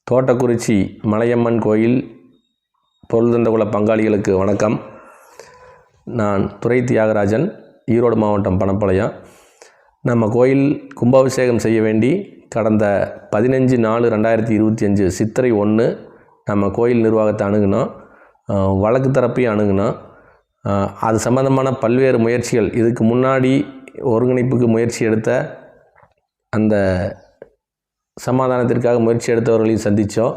தோட்டக்குறிச்சி மலையம்மன் கோயில் பொருள்தந்தகுல பங்காளிகளுக்கு வணக்கம். நான் துரை தியாகராஜன், ஈரோடு மாவட்டம் பணப்பாளையம். நம்ம கோயில் கும்பாபிஷேகம் செய்ய வேண்டி கடந்த 15/4/2025 சித்திரை 1 நம்ம கோயில் நிர்வாகத்தை அணுகினோம். வழக்கு தரப்பையும் அணுகினோம். அது சம்பந்தமான பல்வேறு முயற்சிகள், இதுக்கு முன்னாடி ஒருங்கிணைப்புக்கு முயற்சி எடுத்த அந்த சமாதானத்திற்காக முயற்சி எடுத்தவர்களையும் சந்தித்தோம்.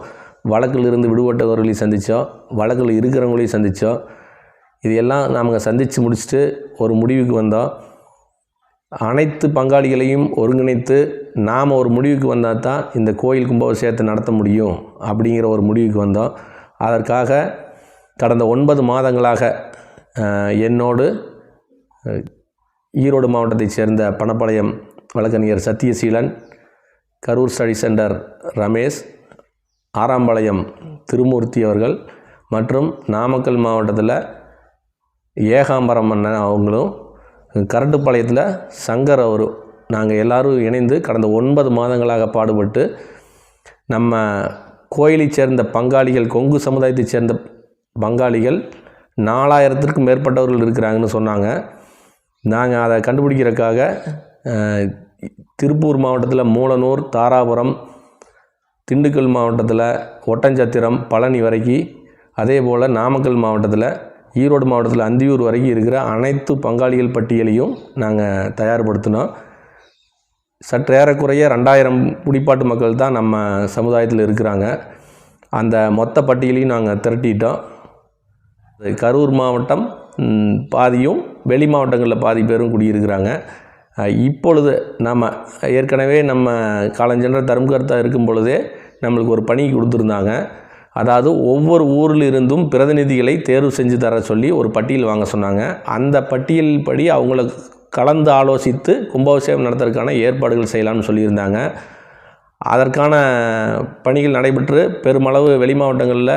வழக்கில் இருந்து விடுபட்டவர்களையும் சந்தித்தோம். வழக்கில் இருக்கிறவங்களையும் சந்தித்தோம். இது எல்லாம் நாம் சந்தித்து முடிச்சுட்டு ஒரு முடிவுக்கு வந்தோம். அனைத்து பங்காளிகளையும் ஒருங்கிணைத்து நாம் ஒரு முடிவுக்கு வந்தால் தான் இந்த கோயில் கும்பாபிஷேகத்தை நடத்த முடியும் அப்படிங்கிற ஒரு முடிவுக்கு வந்தோம். அதற்காக கடந்த 9 மாதங்களாக என்னோடு ஈரோடு மாவட்டத்தைச் சேர்ந்த பணப்பாளையம் வழக்கறிஞர் சத்தியசீலன், கரூர் ஸ்டடி சென்டர் ரமேஷ், ஆராம்பாளையம் திருமூர்த்தி அவர்கள் மற்றும் நாமக்கல் மாவட்டத்தில் ஏகாம்பரம் அண்ணன் அவங்களும், கரட்டுப்பாளையத்தில் சங்கர் அவரும், நாங்கள் எல்லோரும் இணைந்து கடந்த 9 மாதங்களாக பாடுபட்டு நம்ம கோயிலைச் சேர்ந்த பங்காளிகள், கொங்கு சமுதாயத்தைச் சேர்ந்த பங்காளிகள் 4000த்திற்கும் மேற்பட்டவர்கள் இருக்கிறாங்கன்னு சொன்னாங்க. நாங்கள் அதை கண்டுபிடிக்கிறதுக்காக திருப்பூர் மாவட்டத்தில் மூலனூர், தாராபுரம், திண்டுக்கல் மாவட்டத்தில் ஒட்டஞ்சத்திரம், பழனி வரைக்கும், அதே போல் நாமக்கல் மாவட்டத்தில், ஈரோடு மாவட்டத்தில் அந்தியூர் வரைக்கும் இருக்கிற அனைத்து பங்காளிகள் பட்டியலையும் நாங்கள் தயார்படுத்தினோம். சற்று ஏறக்குறைய 2000 குடிப்பாட்டு மக்கள் தான் நம்ம சமுதாயத்தில் இருக்கிறாங்க. அந்த மொத்த பட்டியலையும் நாங்கள் திரட்டிட்டோம். கரூர் மாவட்டம் பாதியும், வெளி மாவட்டங்களில் பாதி பேரும் குடியிருக்கிறாங்க. இப்பொழுது நம்ம ஏற்கனவே நம்ம காலஞ்சென்ற தர்மகர்த்தா இருக்கும் பொழுதே நம்மளுக்கு ஒரு பணி கொடுத்துருந்தாங்க. அதாவது ஒவ்வொரு ஊரில் இருந்தும் பிரதிநிதிகளை தேர்வு செஞ்சு தர சொல்லி ஒரு பட்டியல் வாங்க சொன்னாங்க. அந்த பட்டியல் படி அவங்கள கலந்து ஆலோசித்து கும்பாபிஷேகம் நடத்துறதுக்கான ஏற்பாடுகள் செய்யலாம்னு சொல்லியிருந்தாங்க. அதற்கான பணிகள் நடைபெற்று பெருமளவு வெளி மாவட்டங்களில்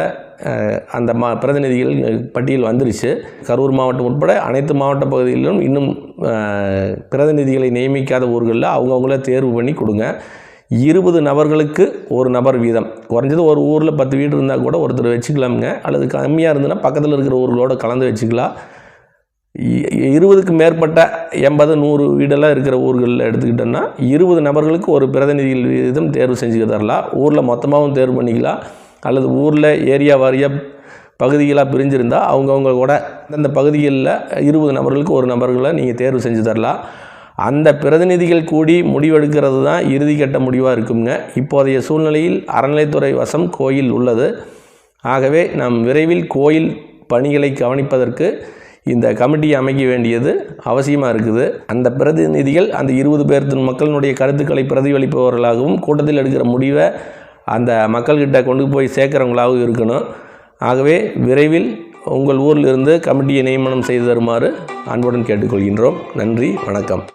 அந்த பிரதிநிதிகள் பட்டியல் வந்துருச்சு. கரூர் மாவட்டம் உட்பட அனைத்து மாவட்ட பகுதிகளிலும் இன்னும் பிரதிநிதிகளை நியமிக்காத ஊர்களில் அவங்கவுங்கள தேர்வு பண்ணி கொடுங்க. 20 நபர்களுக்கு ஒரு நபர் வீதம், குறைஞ்சது ஒரு ஊரில் 10 வீடு இருந்தால் கூட ஒருத்தர் வச்சுக்கலாமுங்க. அல்லது கம்மியாக இருந்ததுன்னா பக்கத்தில் இருக்கிற ஊர்களோடு கலந்து வச்சுக்கலாம். 20க்கு மேற்பட்ட 80-100 வீடெல்லாம் இருக்கிற ஊர்களில் எடுத்துக்கிட்டோன்னா 20 நபர்களுக்கு ஒரு பிரதிநிதிகள் வீதம் தேர்வு செஞ்சு தரலாம். ஊரில் மொத்தமாகவும் தேர்வு பண்ணிக்கலாம். அல்லது ஊரில் ஏரியா வாரியாக பகுதிகளாக பிரிஞ்சிருந்தால் அவங்கவுங்க கூட அந்த பகுதிகளில் 20 நபர்களுக்கு ஒரு நபர்களை நீங்கள் தேர்வு செஞ்சு தரலாம். அந்த பிரதிநிதிகள் கூடி முடிவெடுக்கிறது தான் இறுதிக்கட்ட முடிவாக இருக்குங்க. இப்போதைய சூழ்நிலையில் அறநிலைத்துறை வசம் கோயில் உள்ளது. ஆகவே நாம் விரைவில் கோயில் பணிகளை கவனிப்பதற்கு இந்த கமிட்டி அமைக்க வேண்டியது அவசியமாக இருக்குது. அந்த பிரதிநிதிகள் அந்த 20 பேர் மக்களினுடைய கருத்துக்களை பிரதிபலிப்பவர்களாகவும் கூட்டத்தில் எடுக்கிற முடிவை அந்த மக்கள்கிட்ட கொண்டு போய் சேர்க்குறவங்களாகவும் இருக்கணும். ஆகவே விரைவில் உங்கள் ஊரில் இருந்து கமிட்டியை நியமனம் செய்து தருமாறு அன்புடன் கேட்டுக்கொள்கின்றோம். நன்றி, வணக்கம்.